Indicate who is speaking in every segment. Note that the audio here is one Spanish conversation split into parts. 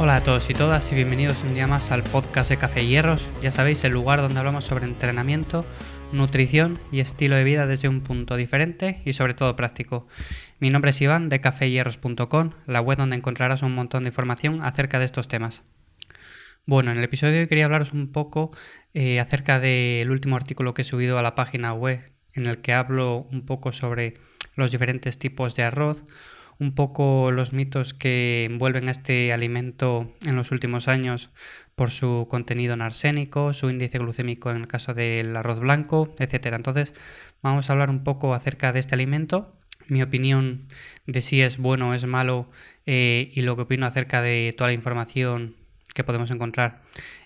Speaker 1: Hola a todos y todas y bienvenidos un día más al podcast de Café y Hierros. Ya sabéis, el lugar donde hablamos sobre entrenamiento, nutrición y estilo de vida desde un punto diferente y sobre todo práctico. Mi nombre es Iván de cafeyhierros.com, la web donde encontrarás un montón de información acerca de estos temas. Bueno, en el episodio de hoy quería hablaros un poco acerca del último artículo que he subido a la página web, en el que hablo un poco sobre los diferentes tipos de arroz, un poco los mitos que envuelven a este alimento en los últimos años por su contenido en arsénico, su índice glucémico en el caso del arroz blanco, etcétera. Entonces, vamos a hablar un poco acerca de este alimento, mi opinión de si es bueno o es malo y lo que opino acerca de toda la información que podemos encontrar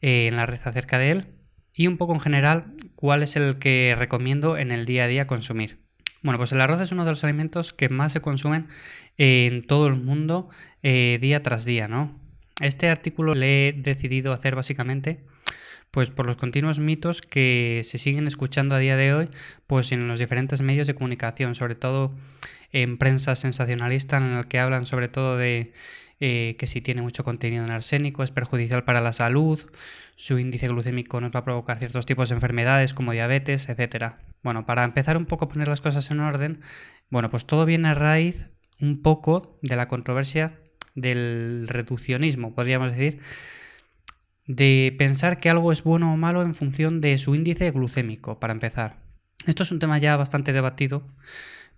Speaker 1: en la red acerca de él y un poco en general cuál es el que recomiendo en el día a día consumir. Bueno, pues el arroz es uno de los alimentos que más se consumen en todo el mundo día tras día, ¿no? Este artículo le he decidido hacer básicamente pues por los continuos mitos que se siguen escuchando a día de hoy pues en los diferentes medios de comunicación, sobre todo en prensa sensacionalista, en el que hablan sobre todo de que si tiene mucho contenido en arsénico es perjudicial para la salud, su índice glucémico nos va a provocar ciertos tipos de enfermedades como diabetes, etcétera. Bueno, para empezar un poco a poner las cosas en orden, bueno, pues todo viene a raíz un poco de la controversia del reduccionismo, podríamos decir, de pensar que algo es bueno o malo en función de su índice glucémico, para empezar. Esto es un tema ya bastante debatido,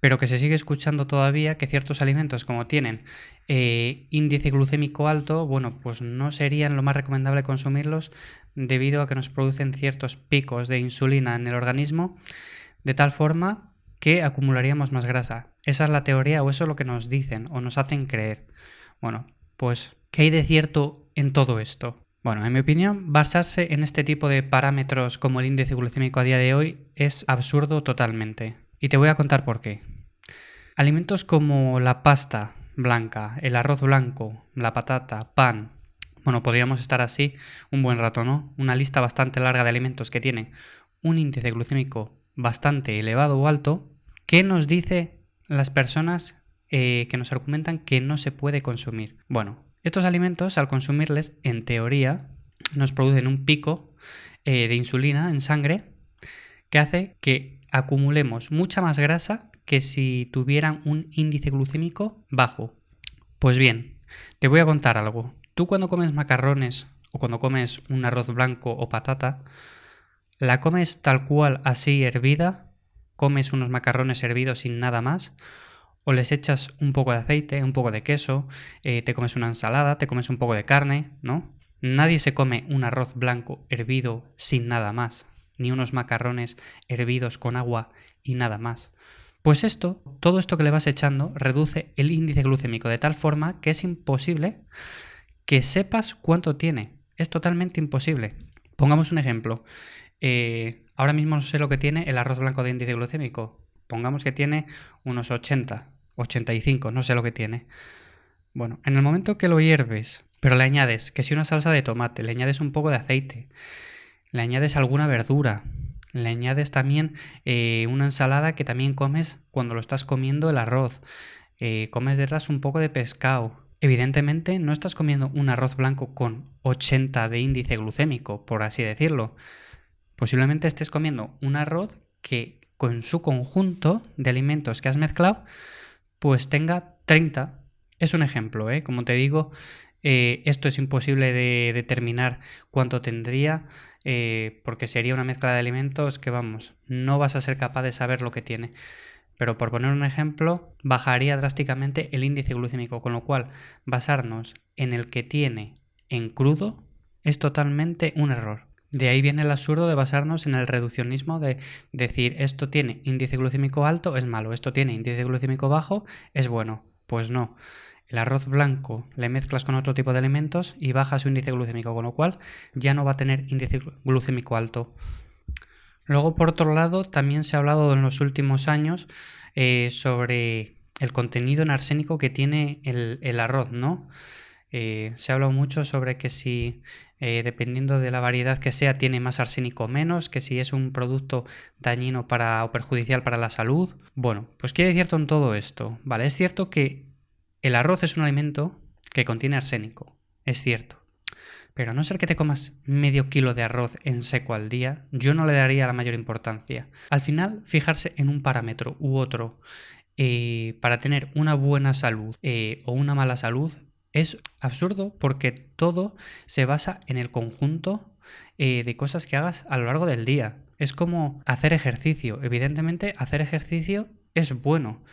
Speaker 1: pero que se sigue escuchando todavía, que ciertos alimentos como tienen índice glucémico alto, bueno, pues no serían lo más recomendable consumirlos debido a que nos producen ciertos picos de insulina en el organismo, de tal forma que acumularíamos más grasa. Esa es la teoría o eso es lo que nos dicen o nos hacen creer. Bueno, pues, ¿qué hay de cierto en todo esto? Bueno, en mi opinión, basarse en este tipo de parámetros como el índice glucémico a día de hoy es absurdo totalmente. Y te voy a contar por qué. Alimentos como la pasta blanca, el arroz blanco, la patata, pan. Bueno, podríamos estar así un buen rato, ¿no? Una lista bastante larga de alimentos que tienen un índice glucémico bastante elevado o alto. ¿Qué nos dice las personas que nos argumentan que no se puede consumir? Bueno, estos alimentos, al consumirles, en teoría, nos producen un pico de insulina en sangre que hace que acumulemos mucha más grasa que si tuvieran un índice glucémico bajo. Pues bien, te voy a contar algo. Tú cuando comes macarrones o cuando comes un arroz blanco o patata, ¿la comes tal cual así hervida? ¿Comes unos macarrones hervidos sin nada más? ¿O les echas un poco de aceite, un poco de queso, te comes una ensalada, te comes un poco de carne, ¿no? Nadie se come un arroz blanco hervido sin nada más, ni unos macarrones hervidos con agua y nada más. Pues todo esto que le vas echando reduce el índice glucémico de tal forma que es imposible que sepas cuánto tiene. Es totalmente imposible. Pongamos un ejemplo. Ahora mismo no sé lo que tiene el arroz blanco de índice glucémico. Pongamos que tiene unos 80, 85, no sé lo que tiene. Bueno, en el momento que lo hierves, pero le añades que si una salsa de tomate, le añades un poco de aceite, le añades alguna verdura, le añades también una ensalada que también comes cuando lo estás comiendo el arroz, comes detrás un poco de pescado. Evidentemente no estás comiendo un arroz blanco con 80 de índice glucémico, por así decirlo. Posiblemente estés comiendo un arroz que con su conjunto de alimentos que has mezclado, pues tenga 30. Es un ejemplo, ¿eh? Como te digo, esto es imposible de determinar cuánto tendría, porque sería una mezcla de alimentos que, vamos, no vas a ser capaz de saber lo que tiene. Pero por poner un ejemplo, bajaría drásticamente el índice glucémico, con lo cual basarnos en el que tiene en crudo es totalmente un error. De ahí viene el absurdo de basarnos en el reduccionismo de decir esto tiene índice glucémico alto, es malo, esto tiene índice glucémico bajo, es bueno. Pues no. El arroz blanco le mezclas con otro tipo de alimentos y baja su índice glucémico, con lo cual ya no va a tener índice glucémico alto. Luego, por otro lado, también se ha hablado en los últimos años sobre el contenido en arsénico que tiene el arroz, ¿no? Se ha hablado mucho sobre que si, dependiendo de la variedad que sea, tiene más arsénico o menos, que si es un producto dañino o perjudicial para la salud. Bueno, pues ¿qué hay de cierto en todo esto? Vale, es cierto que el arroz es un alimento que contiene arsénico. es cierto. Pero a no ser que te comas medio kilo de arroz en seco al día, yo no le daría la mayor importancia. Al final, fijarse en un parámetro u otro para tener una buena salud o una mala salud es absurdo, porque todo se basa en el conjunto de cosas que hagas a lo largo del día. Es como hacer ejercicio. Evidentemente, hacer ejercicio es bueno,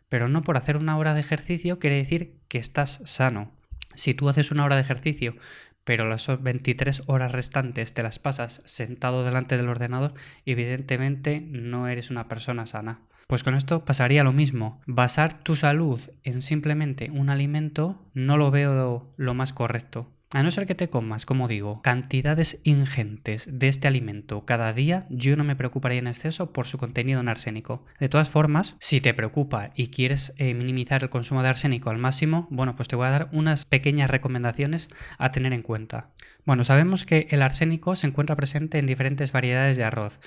Speaker 1: pero no por hacer una hora de ejercicio quiere decir que estás sano. Si tú haces una hora de ejercicio, pero las 23 horas restantes te las pasas sentado delante del ordenador, evidentemente no eres una persona sana. Pues con esto pasaría lo mismo. Basar tu salud en simplemente un alimento no lo veo lo más correcto. A no ser que te comas, como digo, cantidades ingentes de este alimento cada día, yo no me preocuparía en exceso por su contenido en arsénico. De todas formas, si te preocupa y quieres minimizar el consumo de arsénico al máximo, bueno, pues te voy a dar unas pequeñas recomendaciones a tener en cuenta. Bueno, sabemos que el arsénico se encuentra presente en diferentes variedades de arroz,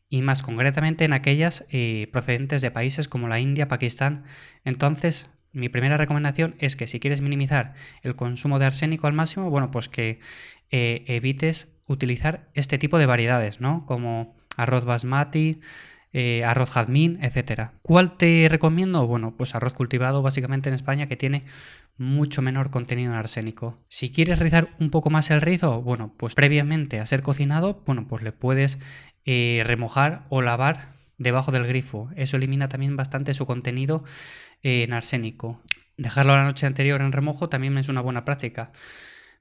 Speaker 1: y más concretamente en aquellas procedentes de países como la India, Pakistán. Entonces, mi primera recomendación es que si quieres minimizar el consumo de arsénico al máximo, bueno, pues que evites utilizar este tipo de variedades, ¿no? Como arroz basmati, arroz jazmín, etcétera. ¿Cuál te recomiendo? Bueno, pues arroz cultivado básicamente en España, que tiene mucho menor contenido en arsénico. Si quieres rizar un poco más el rizo, bueno, pues previamente a ser cocinado, bueno, pues le puedes remojar o lavar debajo del grifo. Eso elimina también bastante su contenido en arsénico. Dejarlo la noche anterior en remojo también es una buena práctica.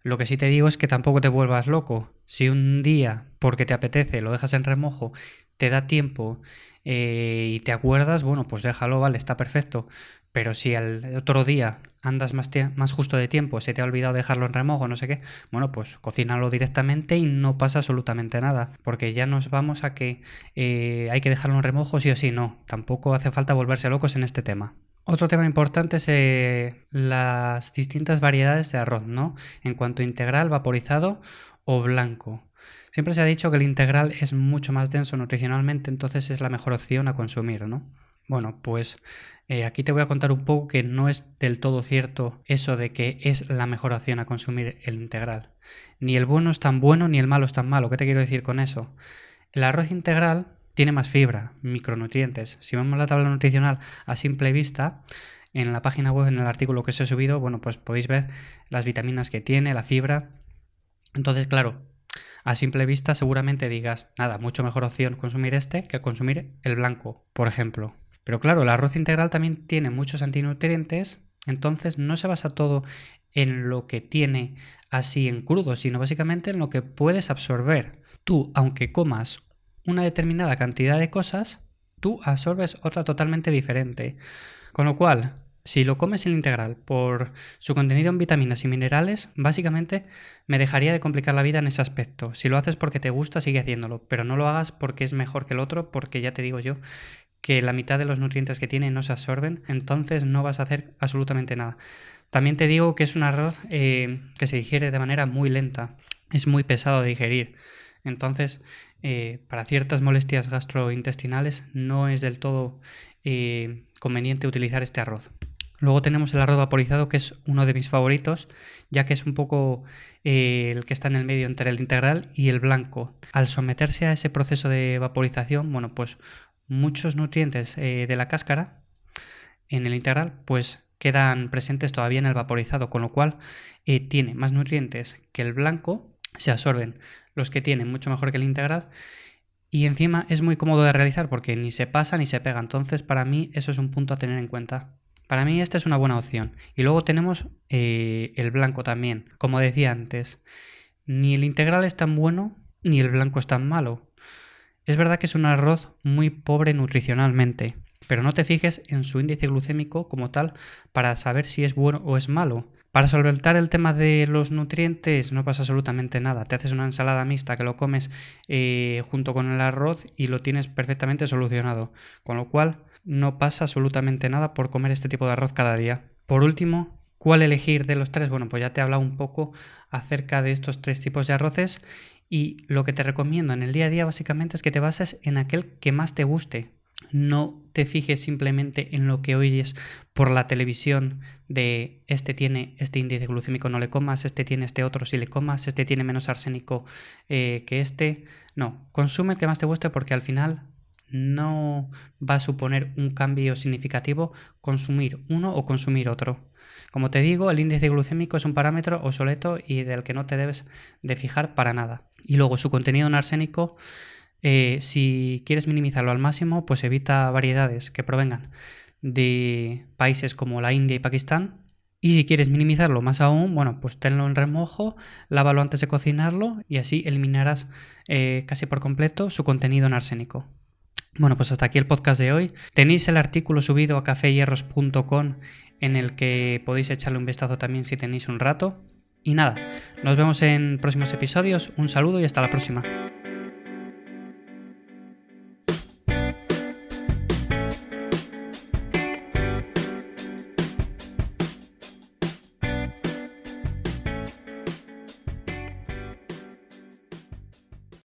Speaker 1: Lo que sí te digo es que tampoco te vuelvas loco. Si un día, porque te apetece, lo dejas en remojo, te da tiempo y te acuerdas, bueno, pues déjalo, vale, está perfecto. Pero si al otro día andas más justo de tiempo, se te ha olvidado dejarlo en remojo, no sé qué, bueno, pues cocínalo directamente y no pasa absolutamente nada. Porque ya nos vamos a que hay que dejarlo en remojo sí o sí, no. Tampoco hace falta volverse locos en este tema. Otro tema importante es las distintas variedades de arroz, ¿no? En cuanto a integral, vaporizado o blanco. Siempre se ha dicho que el integral es mucho más denso nutricionalmente, entonces es la mejor opción a consumir, ¿no? Bueno, pues aquí te voy a contar un poco que no es del todo cierto eso de que es la mejor opción a consumir el integral. Ni el bueno es tan bueno ni el malo es tan malo. ¿Qué te quiero decir con eso? El arroz integral tiene más fibra, micronutrientes. Si vemos la tabla nutricional a simple vista, en la página web, en el artículo que os he subido, bueno, pues podéis ver las vitaminas que tiene, la fibra. Entonces, claro, a simple vista seguramente digas, nada, mucho mejor opción consumir este que consumir el blanco, por ejemplo. Pero claro, el arroz integral también tiene muchos antinutrientes, entonces no se basa todo en lo que tiene así en crudo, sino básicamente en lo que puedes absorber. Tú, aunque comas una determinada cantidad de cosas, tú absorbes otra totalmente diferente. Con lo cual, si lo comes en integral por su contenido en vitaminas y minerales, básicamente me dejaría de complicar la vida en ese aspecto. Si lo haces porque te gusta, sigue haciéndolo, pero no lo hagas porque es mejor que el otro, porque ya te digo yo que la mitad de los nutrientes que tiene no se absorben, entonces no vas a hacer absolutamente nada. También te digo que es un arroz que se digiere de manera muy lenta, es muy pesado de digerir, entonces para ciertas molestias gastrointestinales no es del todo conveniente utilizar este arroz. Luego tenemos el arroz vaporizado, que es uno de mis favoritos, ya que es un poco el que está en el medio entre el integral y el blanco. Al someterse a ese proceso de vaporización, bueno, pues muchos nutrientes de la cáscara en el integral pues quedan presentes todavía en el vaporizado, con lo cual tiene más nutrientes que el blanco, se absorben los que tienen mucho mejor que el integral, y encima es muy cómodo de realizar porque ni se pasa ni se pega. Entonces para mí eso es un punto a tener en cuenta. Para mí esta es una buena opción. Y luego tenemos el blanco también. Como decía antes, ni el integral es tan bueno ni el blanco es tan malo. Es verdad que es un arroz muy pobre nutricionalmente, pero no te fijes en su índice glucémico como tal para saber si es bueno o es malo. Para solventar el tema de los nutrientes no pasa absolutamente nada. Te haces una ensalada mixta que lo comes junto con el arroz y lo tienes perfectamente solucionado. Con lo cual no pasa absolutamente nada por comer este tipo de arroz cada día. Por último, ¿cuál elegir de los tres? Bueno, pues ya te he hablado un poco acerca de estos tres tipos de arroces, y lo que te recomiendo en el día a día básicamente es que te bases en aquel que más te guste. No te fijes simplemente en lo que oyes por la televisión de este tiene este índice glucémico, no le comas, este tiene este otro, si le comas, este tiene menos arsénico que este. No, consume el que más te guste porque al final no va a suponer un cambio significativo consumir uno o consumir otro. Como te digo, el índice glucémico es un parámetro obsoleto y del que no te debes de fijar para nada. Y luego su contenido en arsénico, si quieres minimizarlo al máximo, pues evita variedades que provengan de países como la India y Pakistán. Y si quieres minimizarlo más aún, bueno, pues tenlo en remojo, lávalo antes de cocinarlo y así eliminarás casi por completo su contenido en arsénico. Bueno, pues hasta aquí el podcast de hoy. Tenéis el artículo subido a cafeyhierros.com en el que podéis echarle un vistazo también si tenéis un rato. Y nada, nos vemos en próximos episodios. Un saludo y hasta la próxima.